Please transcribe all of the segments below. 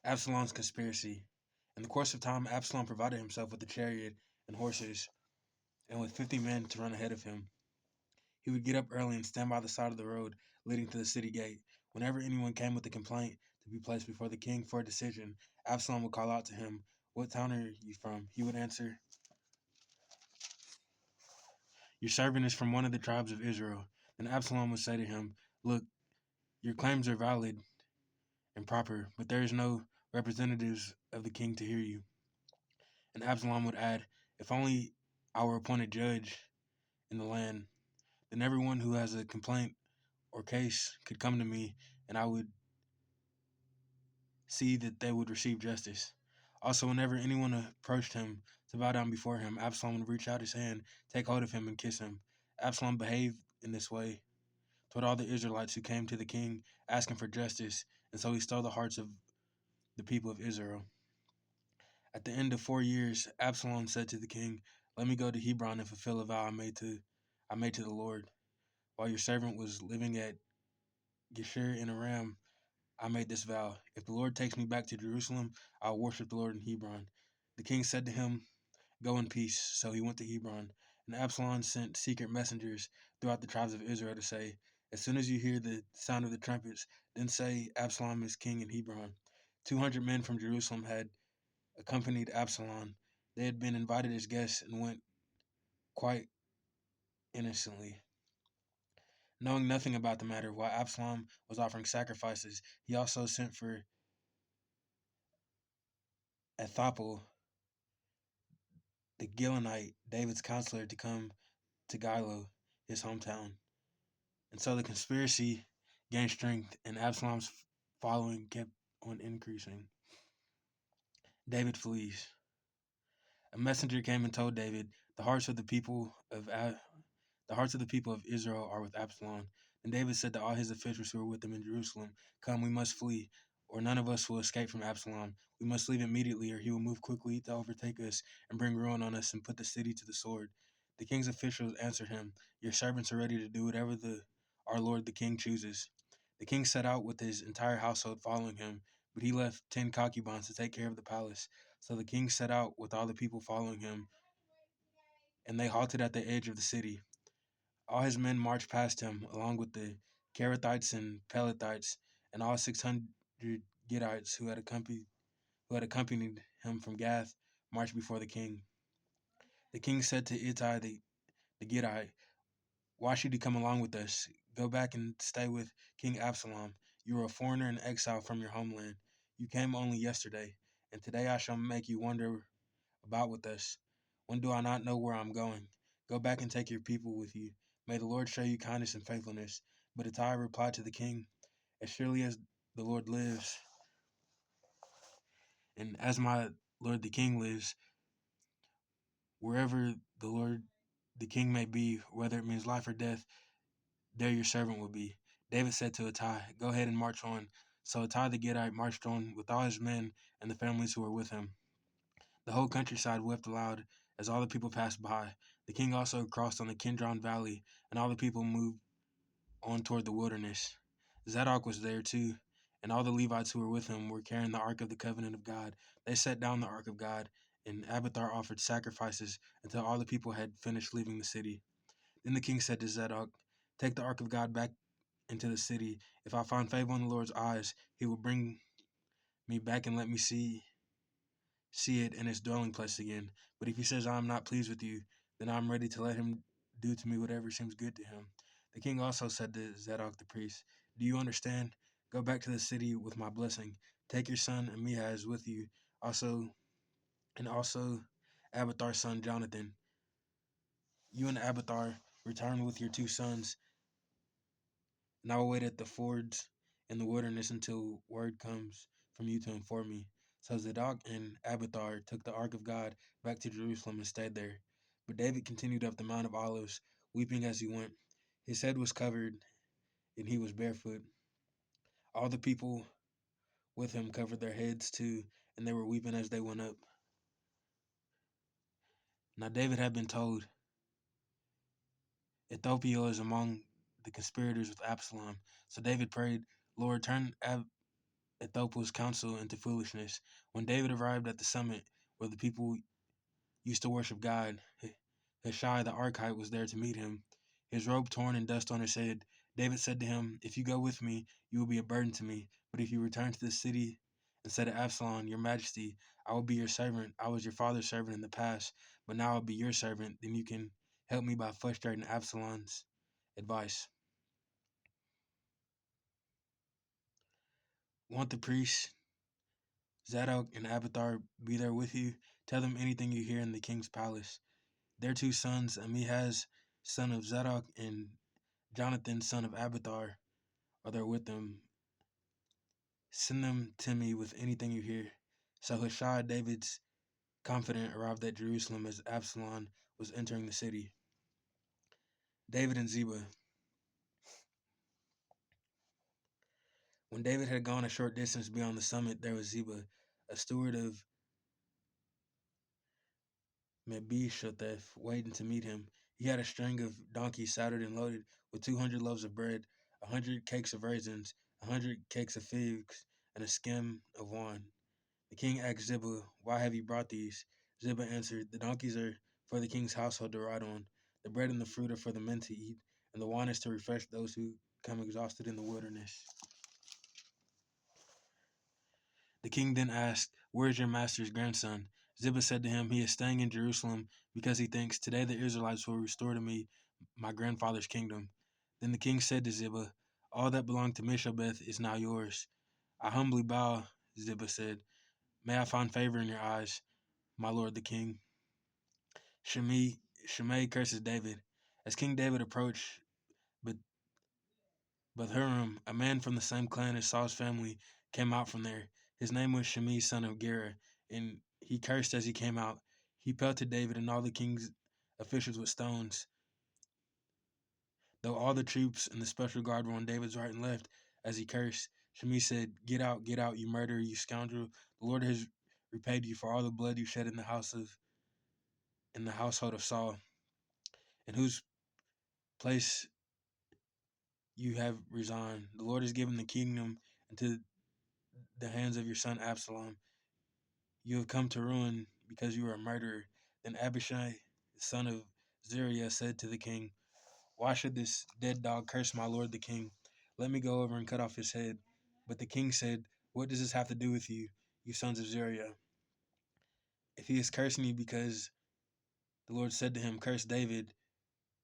Absalom's conspiracy. In the course of time, Absalom provided himself with a chariot and horses, and with 50 men to run ahead of him. He would get up early and stand by the side of the road leading to the city gate. Whenever anyone came with a complaint to be placed before the king for a decision, Absalom would call out to him, "What town are you from?" He would answer, "Your servant is from one of the tribes of Israel." Then Absalom would say to him, "Look, your claims are valid and proper, but there is no representatives of the king to hear you." And Absalom would add, "If only I were appointed judge in the land, then everyone who has a complaint or case could come to me, and I would see that they would receive justice." Also, whenever anyone approached him to bow down before him, Absalom would reach out his hand, take hold of him, and kiss him. Absalom behaved in this way toward all the Israelites who came to the king asking for justice, and so he stole the hearts of the people of Israel. At the end of 4 years, Absalom said to the king, "Let me go to Hebron and fulfill a vow I made to the Lord. While your servant was living at Geshur in Aram, I made this vow. If the Lord takes me back to Jerusalem, I will worship the Lord in Hebron." The king said to him, "Go in peace." So he went to Hebron. And Absalom sent secret messengers throughout the tribes of Israel to say, "As soon as you hear the sound of the trumpets, then say, 'Absalom is king in Hebron.'" 200 men from Jerusalem had accompanied Absalom. They had been invited as guests and went quite innocently. Knowing nothing about the matter, while Absalom was offering sacrifices, he also sent for Athapel, the Gilonite, David's counselor, to come to Gilo, his hometown. And so the conspiracy gained strength, and Absalom's following kept on increasing. David flees. A messenger came and told David, The hearts of the people of Israel are with Absalom." And David said to all his officials who were with him in Jerusalem, "Come, we must flee, or none of us will escape from Absalom. We must leave immediately, or he will move quickly to overtake us and bring ruin on us and put the city to the sword." The king's officials answered him, "Your servants are ready to do whatever our lord the king chooses." The king set out with his entire household following him, but he left 10 concubines to take care of the palace. So the king set out with all the people following him, and they halted at the edge of the city. All his men marched past him, along with the Kerethites and Pelethites, and all 600 Gittites who had accompanied him from Gath marched before the king. The king said to Ittai the Gittite, "Why should you come along with us? Go back and stay with King Absalom. You are a foreigner and exile from your homeland. You came only yesterday, and today I shall make you wander about with us. When do I not know where I am going? Go back and take your people with you. May the Lord show you kindness and faithfulness." But Ittai replied to the king, "As surely as the Lord lives, and as my lord the king lives, wherever the Lord the king may be, whether it means life or death, there your servant will be." David said to Ittai, "Go ahead and march on." So Ittai the Gittite marched on with all his men and the families who were with him. The whole countryside wept aloud as all the people passed by. The king also crossed on the Kidron Valley, and all the people moved on toward the wilderness. Zadok was there too, and all the Levites who were with him were carrying the Ark of the Covenant of God. They set down the Ark of God, and Abiathar offered sacrifices until all the people had finished leaving the city. Then the king said to Zadok, "Take the Ark of God back into the city. If I find favor in the Lord's eyes, he will bring me back and let me see it in its dwelling place again. But if he says I am not pleased with you, then I am ready to let him do to me whatever seems good to him." The king also said to Zadok the priest, "Do you understand? Go back to the city with my blessing. Take your son Ahaz with you, also and also Abiathar's son Jonathan. You and Abiathar return with your 2 sons, and I will wait at the fords in the wilderness until word comes from you to inform me." So Zadok and Abiathar took the ark of God back to Jerusalem and stayed there. But David continued up the Mount of Olives, weeping as he went. His head was covered, and he was barefoot. All the people with him covered their heads too, and they were weeping as they went up. Now David had been told, "Ethiopia is among the conspirators with Absalom." So David prayed, "Lord, turn Athopel's counsel into foolishness. When David arrived at the summit where the people used to worship God, Hushai the Archite was there to meet him, his robe torn and dust on his head. David said to him, "If you go with me, you will be a burden to me. But if you return to the city and say to Absalom, Your Majesty, I will be your servant. I was your father's servant in the past, but now I'll be your servant. Then you can help me by frustrating Absalom's advice." Want the priests, Zadok and Abiathar, be there with you? Tell them anything you hear in the king's palace. Their two sons, Ahaz, son of Zadok, and Jonathan, son of Abiathar, are there with them. Send them to me with anything you hear. So Hushai, David's confidant, arrived at Jerusalem as Absalom was entering the city. David and Ziba. When David had gone a short distance beyond the summit, there was Ziba, a steward of Mephibosheth, waiting to meet him. He had a string of donkeys saddled and loaded with 200 loaves of bread, 100 cakes of raisins, 100 cakes of figs, and a skim of wine. The king asked Ziba, "Why have you brought these?" Ziba answered, "The donkeys are for the king's household to ride on. The bread and the fruit are for the men to eat, and the wine is to refresh those who come exhausted in the wilderness." The king then asked, "Where is your master's grandson?" Ziba said to him, "He is staying in Jerusalem because he thinks, Today the Israelites will restore to me my grandfather's kingdom." Then the king said to Ziba, "All that belonged to Mephibosheth is now yours." "I humbly bow," Ziba said. "May I find favor in your eyes, my lord the king." Shimei curses David. As King David approached Bathurem, a man from the same clan as Saul's family came out from there. His name was Shimei, son of Gera, and he cursed as he came out. He pelted David and all the king's officials with stones. Though all the troops and the special guard were on David's right and left as he cursed, Shimei said, get out, you murderer, you scoundrel. The Lord has repaid you for all the blood you shed in the household of Saul, in whose place you have resigned. The Lord has given the kingdom into the hands of your son Absalom. You have come to ruin because you are a murderer. Then Abishai, son of Zeruiah, said to the king, Why should this dead dog curse my lord the king? Let me go over and cut off his head. But the king said, What does this have to do with you, you sons of Zeruiah? If he is cursing you because the Lord said to him, Curse David,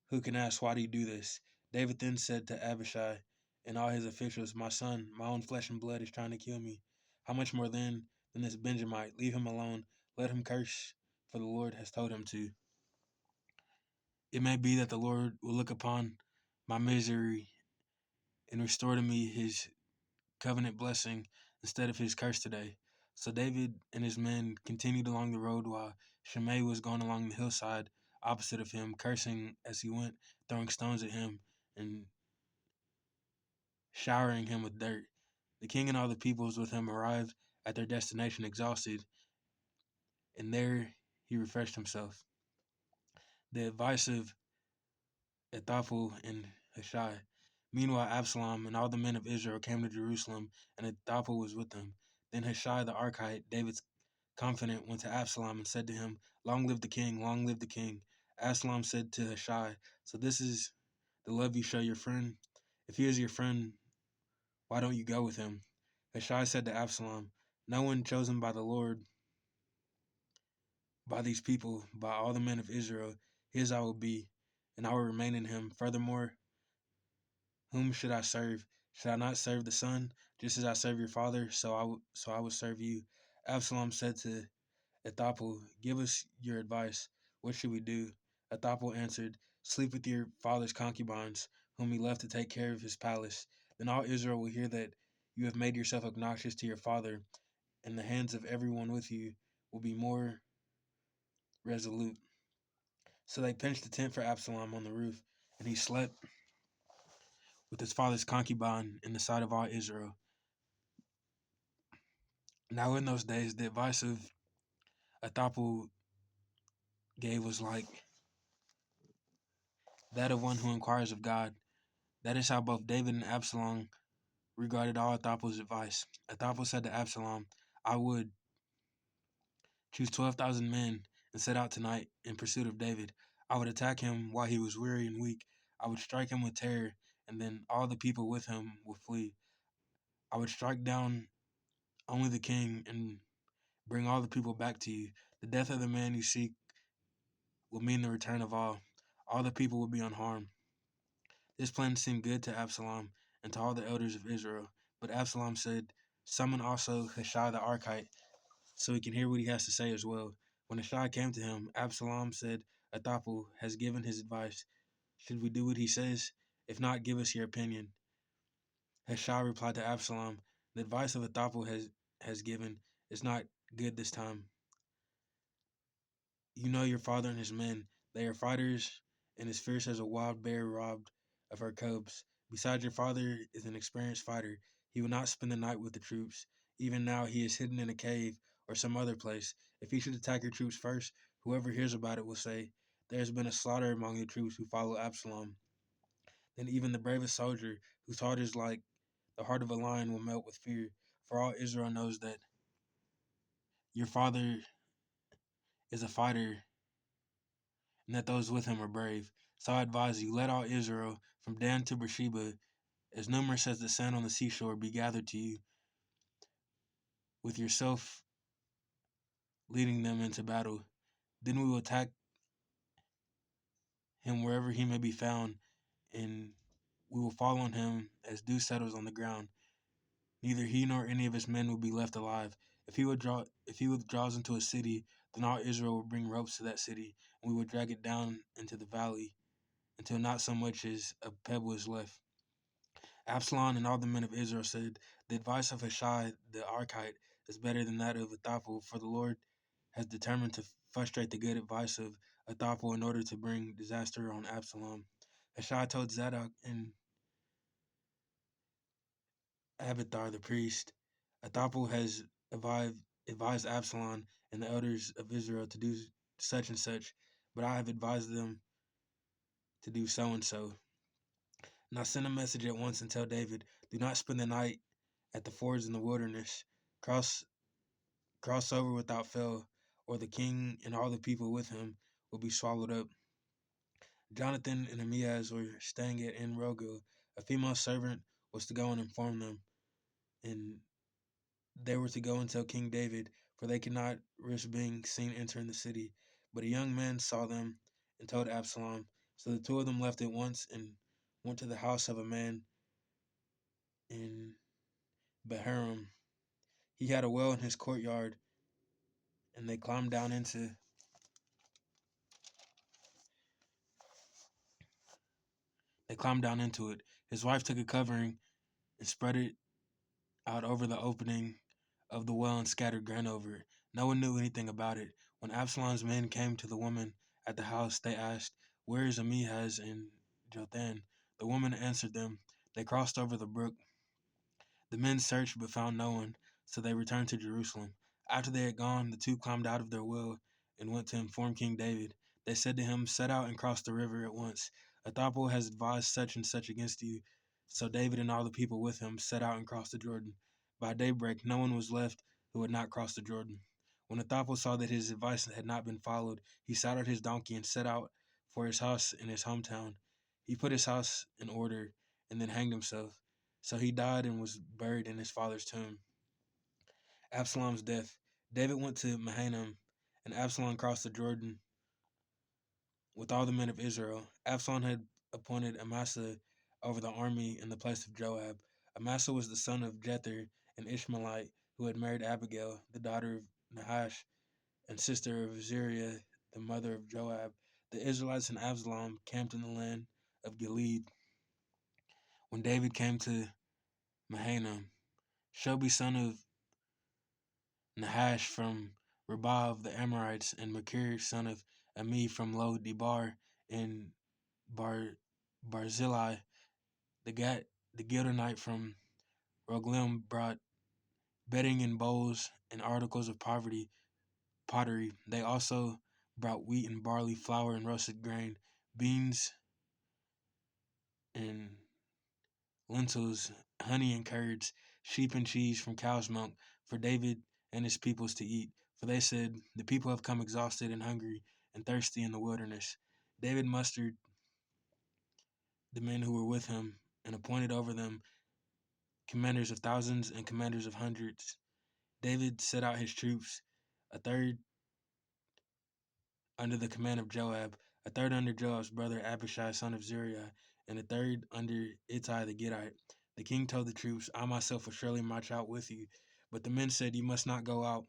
who can ask, Why do you do this? David then said to Abishai and all his officials, My son, my own flesh and blood is trying to kill me. How much more then than this Benjamite? Leave him alone. Let him curse, for the Lord has told him to. It may be that the Lord will look upon my misery and restore to me his covenant blessing instead of his curse today. So David and his men continued along the road while Shimei was going along the hillside opposite of him, cursing as he went, throwing stones at him and showering him with dirt. The king and all the peoples with him arrived at their destination exhausted, and there he refreshed himself. The advice of Ahithophel and Hushai. Meanwhile, Absalom and all the men of Israel came to Jerusalem, and Ahithophel was with them. Then Hushai the Archite, David's confidant, went to Absalom and said to him, Long live the king, long live the king. Absalom said to Hushai, So this is the love you show your friend? If he is your friend, why don't you go with him? Hushai said to Absalom, No one chosen by the Lord, by these people, by all the men of Israel, his I will be, and I will remain in him. Furthermore, whom should I serve? Should I not serve the son? Just as I serve your father, so I will serve you. Absalom said to Ahithophel, Give us your advice. What should we do? Ahithophel answered, Sleep with your father's concubines, whom he left to take care of his palace. Then all Israel will hear that you have made yourself obnoxious to your father, and the hands of everyone with you will be more resolute. So they pitched a tent for Absalom on the roof, and he slept with his father's concubine in the sight of all Israel. Now in those days, the advice of Ahithophel gave was like that of one who inquires of God. That is how both David and Absalom regarded all Athophel's advice. Athophel said to Absalom, I would choose 12,000 men and set out tonight in pursuit of David. I would attack him while he was weary and weak. I would strike him with terror, and then all the people with him would flee. I would strike down only the king and bring all the people back to you. The death of the man you seek will mean the return of all. All the people will be unharmed. This plan seemed good to Absalom and to all the elders of Israel. But Absalom said, summon also Hushai the Archite, so he can hear what he has to say as well. When Hushai came to him, Absalom said, Ahithophel has given his advice. Should we do what he says? If not, give us your opinion. Hushai replied to Absalom, the advice of Ahithophel has given is not good this time. You know your father and his men. They are fighters and as fierce as a wild bear robbed of her cubs. Besides, your father is an experienced fighter. He will not spend the night with the troops. Even now, he is hidden in a cave or some other place. If he should attack your troops first, whoever hears about it will say, there has been a slaughter among the troops who follow Absalom. Then even the bravest soldier, whose heart is like the heart of a lion, will melt with fear. For all Israel knows that your father is a fighter and that those with him are brave. So I advise you, let all Israel, from Dan to Beersheba, as numerous as the sand on the seashore, be gathered to you, with yourself leading them into battle. Then we will attack him wherever he may be found, and we will fall on him as dew settles on the ground. Neither he nor any of his men will be left alive. If he withdraws into a city, then all Israel will bring ropes to that city, and we will drag it down into the valley until not so much as a pebble is left. Absalom and all the men of Israel said, the advice of Hushai the Archite is better than that of Ahithophel, for the Lord has determined to frustrate the good advice of Ahithophel in order to bring disaster on Absalom. Hushai told Zadok and Abiathar the priest, Ahithophel has advised Absalom and the elders of Israel to do such and such, but I have advised them to do so and so. Now send a message at once and tell David, do not spend the night at the fords in the wilderness. Cross over without fail, or the king and all the people with him will be swallowed up. Jonathan and Ahimaaz were staying at En Rogel. A female servant was to go and inform them, and they were to go and tell King David, for they could not risk being seen entering the city. But a young man saw them and told Absalom. So the two of them left at once and went to the house of a man in Bahurim. He had a well in his courtyard, and they climbed down into it. His wife took a covering and spread it out over the opening of the well and scattered grain over it. No one knew anything about it. When Absalom's men came to the woman at the house, they asked, where is Ahimaaz and Jotham? The woman answered them, they crossed over the brook. The men searched but found no one, so they returned to Jerusalem. After they had gone, the two climbed out of their well and went to inform King David. They said to him, set out and cross the river at once. Ahithophel has advised such and such against you. So David and all the people with him set out and crossed the Jordan. By daybreak, no one was left who had not crossed the Jordan. When Ahithophel saw that his advice had not been followed, he saddled his donkey and set out for his house in his hometown. He put his house in order and then hanged himself. So he died and was buried in his father's tomb. Absalom's death. David went to Mahanaim, and Absalom crossed the Jordan with all the men of Israel. Absalom had appointed Amasa over the army in the place of Joab. Amasa was the son of Jether, an Ishmaelite, who had married Abigail, the daughter of Nahash, and sister of Zeruiah, the mother of Joab. The Israelites and Absalom camped in the land of Gilead. When David came to Mahanaim, Shobi, son of Nahash from Rabbah of the Amorites, and Makir, son of Ami from Lo Debar, and Barzillai, the Gildanite from Roglim, brought bedding and bowls and articles of pottery. They also brought wheat and barley, flour and roasted grain, beans and lentils honey and curds, sheep and cheese from cow's milk for David and his peoples to eat. For they said, the people have come exhausted and hungry and thirsty in the wilderness. David mustered the men who were with him and appointed over them commanders of thousands and commanders of hundreds. David set out his troops, a third under the command of Joab, a third under Joab's brother Abishai, son of Zeruiah, and a third under Ittai the Gittite. The king told the troops, I myself will surely march out with you. But the men said, you must not go out.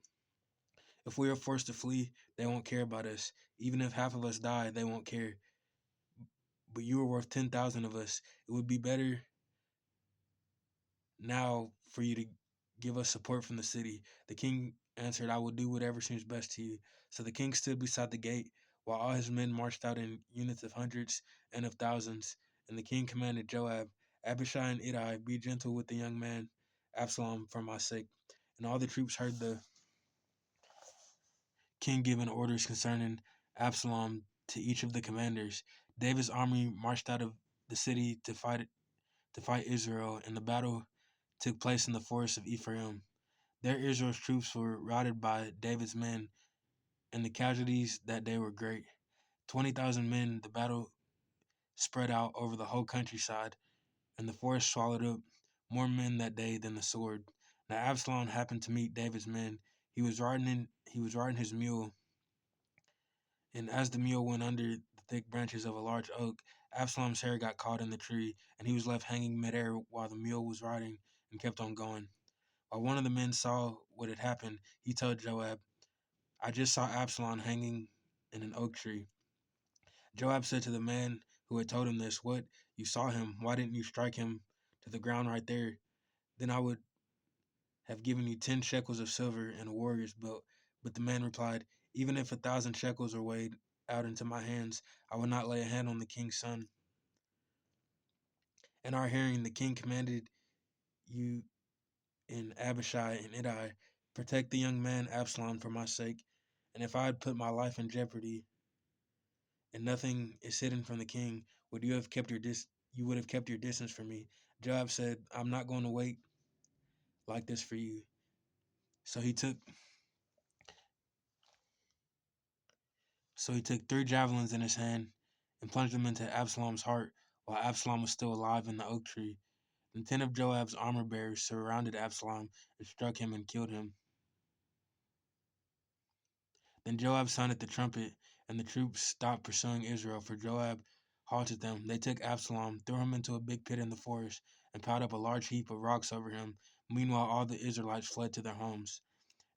If we are forced to flee, they won't care about us. Even if half of us die, they won't care. But you are worth 10,000 of us. It would be better now for you to give us support from the city. The king answered, I will do whatever seems best to you. So the king stood beside the gate, while all his men marched out in units of hundreds and of thousands. And the king commanded Joab, Abishai, and Ittai, be gentle with the young man Absalom for my sake. And all the troops heard the king giving orders concerning Absalom to each of the commanders. David's army marched out of the city to fight Israel, and the battle took place in the forest of Ephraim. There Israel's troops were routed by David's men, and the casualties that day were great. 20,000 men, the battle spread out over the whole countryside, and the forest swallowed up more men that day than the sword. Now Absalom happened to meet David's men. He was riding his mule, and as the mule went under the thick branches of a large oak, Absalom's hair got caught in the tree, and he was left hanging midair while the mule was riding and kept on going. While one of the men saw what had happened, he told Joab, I just saw Absalom hanging in an oak tree. Joab said to the man who had told him this, what? You saw him. Why didn't you strike him to the ground right there? Then I would have given you 10 shekels of silver and a warrior's belt. But the man replied, even if 1,000 shekels are weighed out into my hands, I will not lay a hand on the king's son. In our hearing, the king commanded you and Abishai and Ittai, protect the young man Absalom for my sake. And if I had put my life in jeopardy, and nothing is hidden from the king, you would have kept your distance from me. Joab said, I'm not going to wait like this for you. So he took three javelins in his hand and plunged them into Absalom's heart while Absalom was still alive in the oak tree. And 10 of Joab's armor bearers surrounded Absalom and struck him and killed him. Then Joab sounded the trumpet, and the troops stopped pursuing Israel, for Joab halted them. They took Absalom, threw him into a big pit in the forest, and piled up a large heap of rocks over him. Meanwhile, all the Israelites fled to their homes.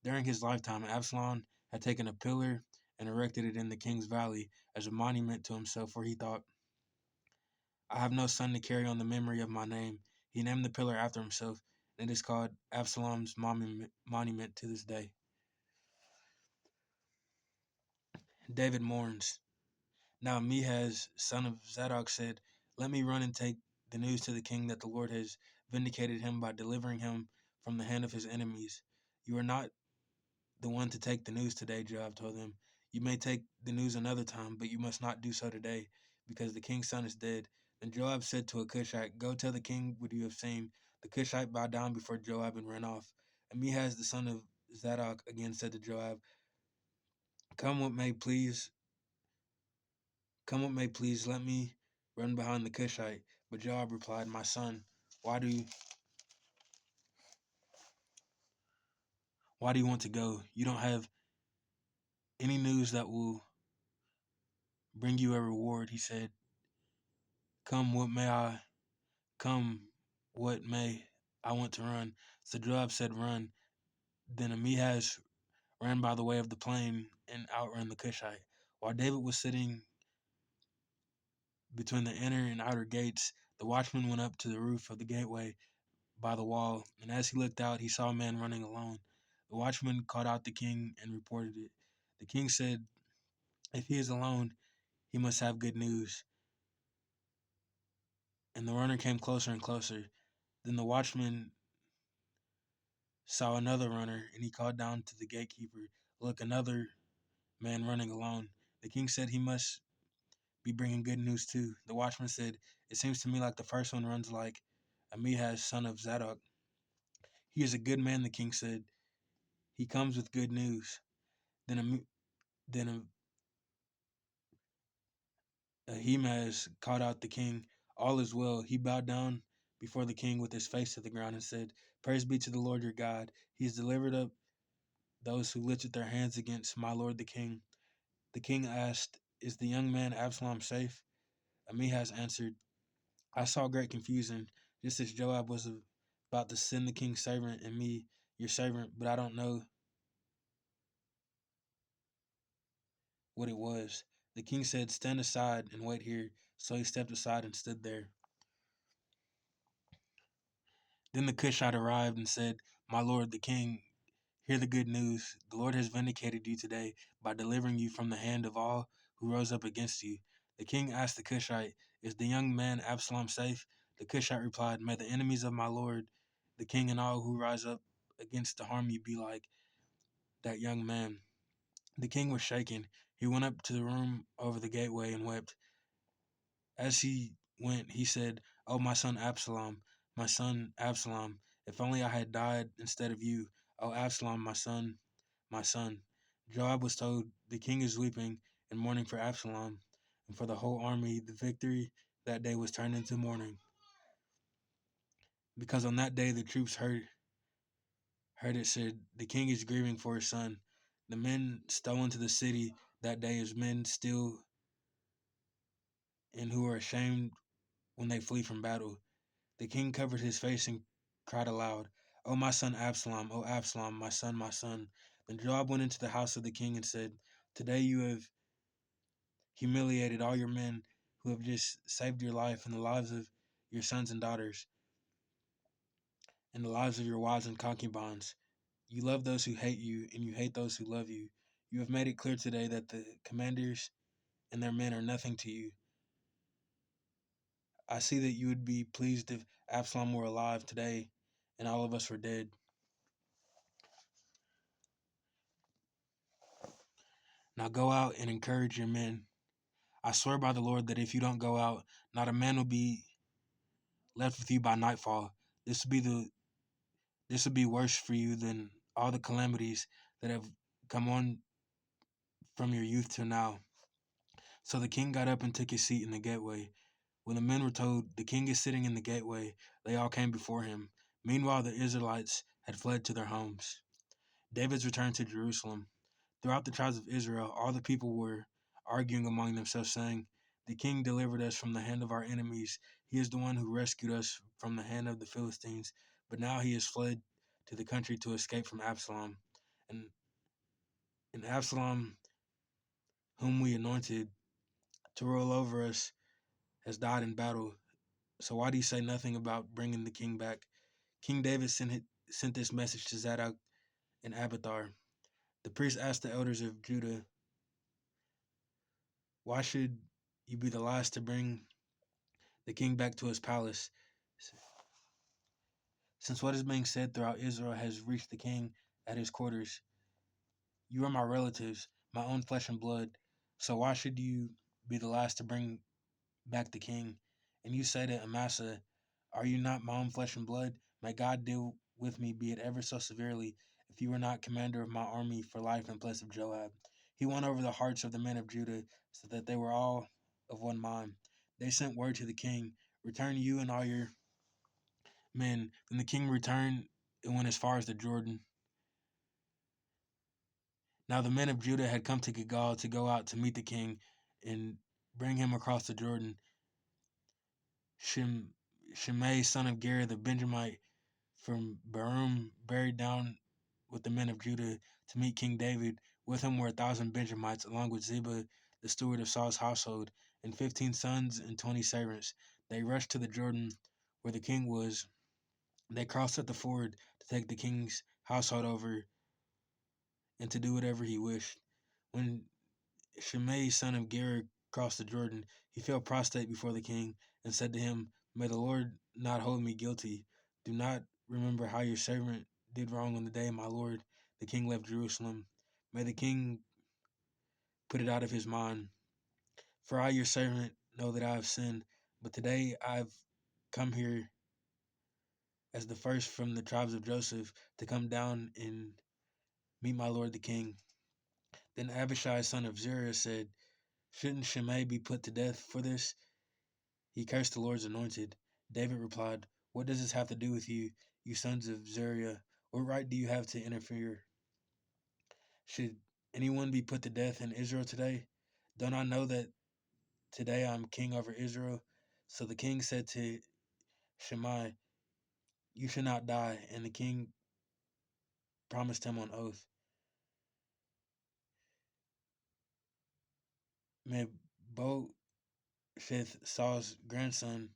During his lifetime, Absalom had taken a pillar and erected it in the king's valley as a monument to himself, for he thought, I have no son to carry on the memory of my name. He named the pillar after himself, and it is called Absalom's monument to this day. David mourns. Now Ahaz, son of Zadok, said, let me run and take the news to the king that the Lord has vindicated him by delivering him from the hand of his enemies. You are not the one to take the news today, Joab told him. You may take the news another time, but you must not do so today, because the king's son is dead. Then Joab said to a Cushite, go tell the king what you have seen. The Cushite bowed down before Joab and ran off. And Ahaz, the son of Zadok, again said to Joab, Come what may please, come what may please, let me run behind the Cushite. But Joab replied, my son, why do you want to go? You don't have any news that will bring you a reward, he said. Come what may I Come what may, I want to run. So Joab said, run. Then Ahaz ran by the way of the plain and outran the Cushite. While David was sitting between the inner and outer gates, the watchman went up to the roof of the gateway by the wall, and as he looked out, he saw a man running alone. The watchman called out the king and reported it. The king said, if he is alone, he must have good news. And the runner came closer and closer. Then the watchman saw another runner, and he called down to the gatekeeper, look, another man running alone. The king said he must be bringing good news too. The watchman said, it seems to me like the first one runs like Amihaz, son of Zadok. He is a good man, the king said. He comes with good news. Then Ahimaaz called out the king. All is well. He bowed down before the king with his face to the ground and said, Praise be to the Lord your God. He has delivered up those who lifted their hands against my lord the king. The king asked, Is the young man Absalom safe? Amihaz answered, I saw great confusion, just as Joab was about to send the king's servant and me, your servant, but I don't know what it was. The king said, Stand aside and wait here. So he stepped aside and stood there. Then the Cushite arrived and said, My lord, the king, hear the good news. The Lord has vindicated you today by delivering you from the hand of all who rose up against you. The king asked the Cushite, Is the young man Absalom safe? The Cushite replied, May the enemies of my lord, the king, and all who rise up against to harm you be like that young man. The king was shaken. He went up to the room over the gateway and wept. As he went, he said, Oh, my son Absalom, if only I had died instead of you. Oh, Absalom, my son, my son. Joab was told, The king is weeping and mourning for Absalom, and for the whole army. The victory that day was turned into mourning, because on that day the troops heard it said, The king is grieving for his son. The men stole into the city that day as men steal and who are ashamed when they flee from battle. The king covered his face and cried aloud, O my son Absalom, O Absalom, my son, my son. Then Joab went into the house of the king and said, Today you have humiliated all your men who have just saved your life and the lives of your sons and daughters, and the lives of your wives and concubines. You love those who hate you, and you hate those who love you. You have made it clear today that the commanders and their men are nothing to you. I see that you would be pleased if Absalom were alive today and all of us were dead. Now go out and encourage your men. I swear by the Lord that if you don't go out, not a man will be left with you by nightfall. This will be the this will be worse for you than all the calamities that have come on from your youth till now. So the king got up and took his seat in the gateway. When the men were told, The king is sitting in the gateway, they all came before him. Meanwhile, the Israelites had fled to their homes. David's return to Jerusalem. Throughout the tribes of Israel, all the people were arguing among themselves, saying, The king delivered us from the hand of our enemies. He is the one who rescued us from the hand of the Philistines. But now he has fled to the country to escape from Absalom. And, and Absalom, whom we anointed to rule over us, has died in battle. So why do you say nothing about bringing the king back? King David sent this message to Zadok and Abiathar. The priest asked the elders of Judah, Why should you be the last to bring the king back to his palace? Since what is being said throughout Israel has reached the king at his quarters, you are my relatives, my own flesh and blood. So why should you be the last to bring back the king? And you say to Amasa, Are you not my own flesh and blood? May God deal with me, be it ever so severely, if you were not commander of my army for life in place of Joab. He won over the hearts of the men of Judah, so that they were all of one mind. They sent word to the king, Return you and all your men. Then the king returned and went as far as the Jordan. Now the men of Judah had come to Gilgal to go out to meet the king and bring him across the Jordan. Shimei, son of Gera, the Benjamite from Barum, buried down with the men of Judah to meet King David. With him were 1,000 Benjamites, along with Ziba, the steward of Saul's household, and 15 sons and 20 servants. They rushed to the Jordan where the king was. They crossed at the ford to take the king's household over and to do whatever he wished. When Shimei, son of Gera, crossed the Jordan, he fell prostrate before the king and said to him, May the Lord not hold me guilty. Do not remember how your servant did wrong on the day my lord, the king, left Jerusalem. May the king put it out of his mind. For I, your servant, know that I have sinned, but today I have come here as the first from the tribes of Joseph to come down and meet my lord the king. Then Abishai son of Zeruiah said, shouldn't Shimei be put to death for this? He cursed the Lord's anointed. David replied, what does this have to do with you, you sons of Zeruiah? What right do you have to interfere? Should anyone be put to death in Israel today? Don't I know that today I'm king over Israel? So the king said to Shimei, you should not die. And the king promised him on oath. Mephibosheth, Saul's grandson,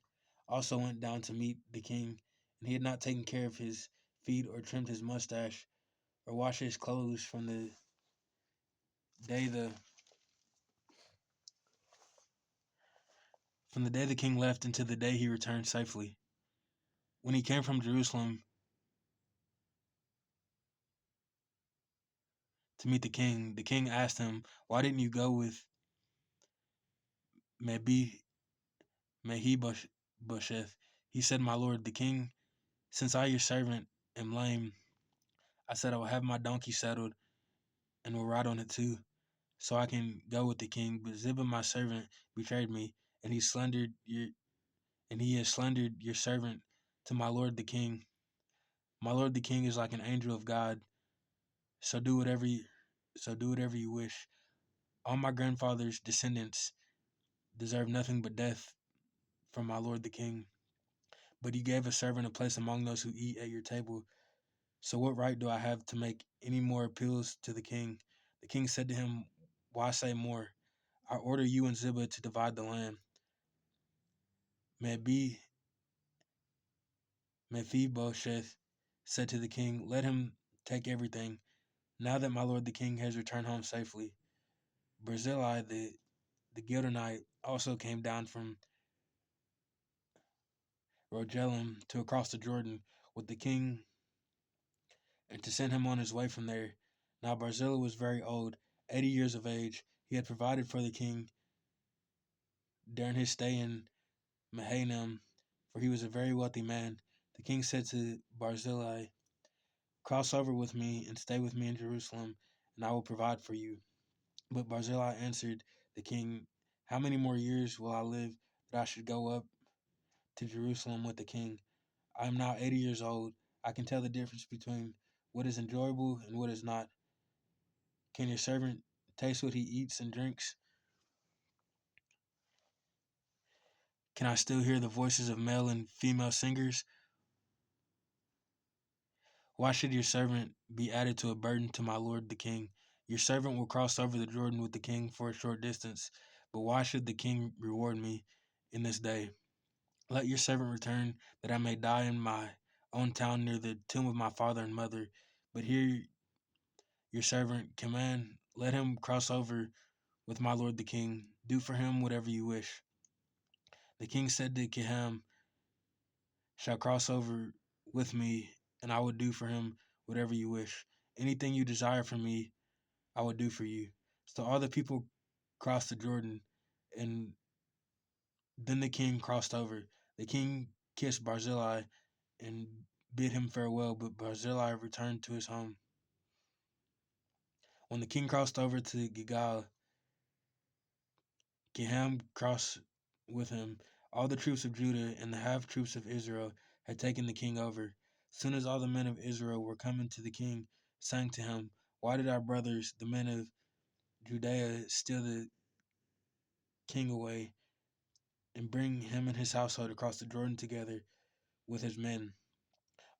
also went down to meet the king, and he had not taken care of his feet or trimmed his mustache or washed his clothes day the from the day the king left until the day he returned safely. When he came from Jerusalem to meet the king asked him, why didn't you go with Mephibosheth? He said, my lord, the king, since I, your servant, am lame, I said I will have my donkey saddled and will ride on it too, so I can go with the king. But Ziba, my servant, betrayed me, and he has slandered your servant to my lord the king. My lord the king is like an angel of God, so do whatever you wish. All my grandfather's descendants deserve nothing but death from my lord the king. But you gave a servant a place among those who eat at your table. So what right do I have to make any more appeals to the king? The king said to him, why say more? I order you and Ziba to divide the land. Mephibosheth said to the king, let him take everything, now that my lord the king has returned home safely. Barzillai the Gilonite also came down from Rogelim to across the Jordan with the king and to send him on his way from there. Now Barzillai was very old, 80 years of age. He had provided for the king during his stay in Mahanaim, for he was a very wealthy man. The king said to Barzillai, cross over with me and stay with me in Jerusalem, and I will provide for you. But Barzillai answered the king, how many more years will I live that I should go up to Jerusalem with the king? I am now 80 years old. I can tell the difference between what is enjoyable and what is not. Can your servant taste what he eats and drinks? Can I still hear the voices of male and female singers? Why should your servant be added to a burden to my lord the king? Your servant will cross over the Jordan with the king for a short distance, but why should the king reward me in this day? Let your servant return, that I may die in my own town near the tomb of my father and mother. But here your servant command, let him cross over with my lord the king. Do for him whatever you wish. The king said to Kiham, shall cross over with me, and I will do for him whatever you wish. Anything you desire from me, I will do for you. So all the people crossed the Jordan, and then the king crossed over. The king kissed Barzillai and bid him farewell, but Barzillai returned to his home. When the king crossed over to Gilgal, Kiham crossed with him. All the troops of Judah and the half troops of Israel had taken the king over. Soon as all the men of Israel were coming to the king, sang to him, why did our brothers, the men of Judea, steal the king away and bring him and his household across the Jordan together with his men?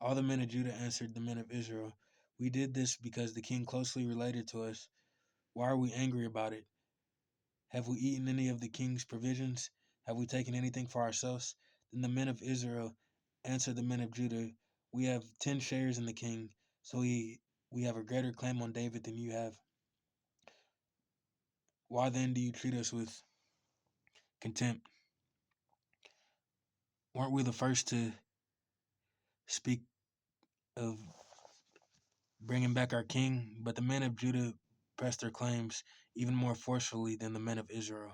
All the men of Judah answered the men of Israel, we did this because the king closely related to us. Why are we angry about it? Have we eaten any of the king's provisions? Have we taken anything for ourselves? Then the men of Israel answered the men of Judah, we have 10 shares in the king, so we have a greater claim on David than you have. Why then do you treat us with contempt? Weren't we the first to speak of bringing back our king? But the men of Judah pressed their claims even more forcefully than the men of Israel.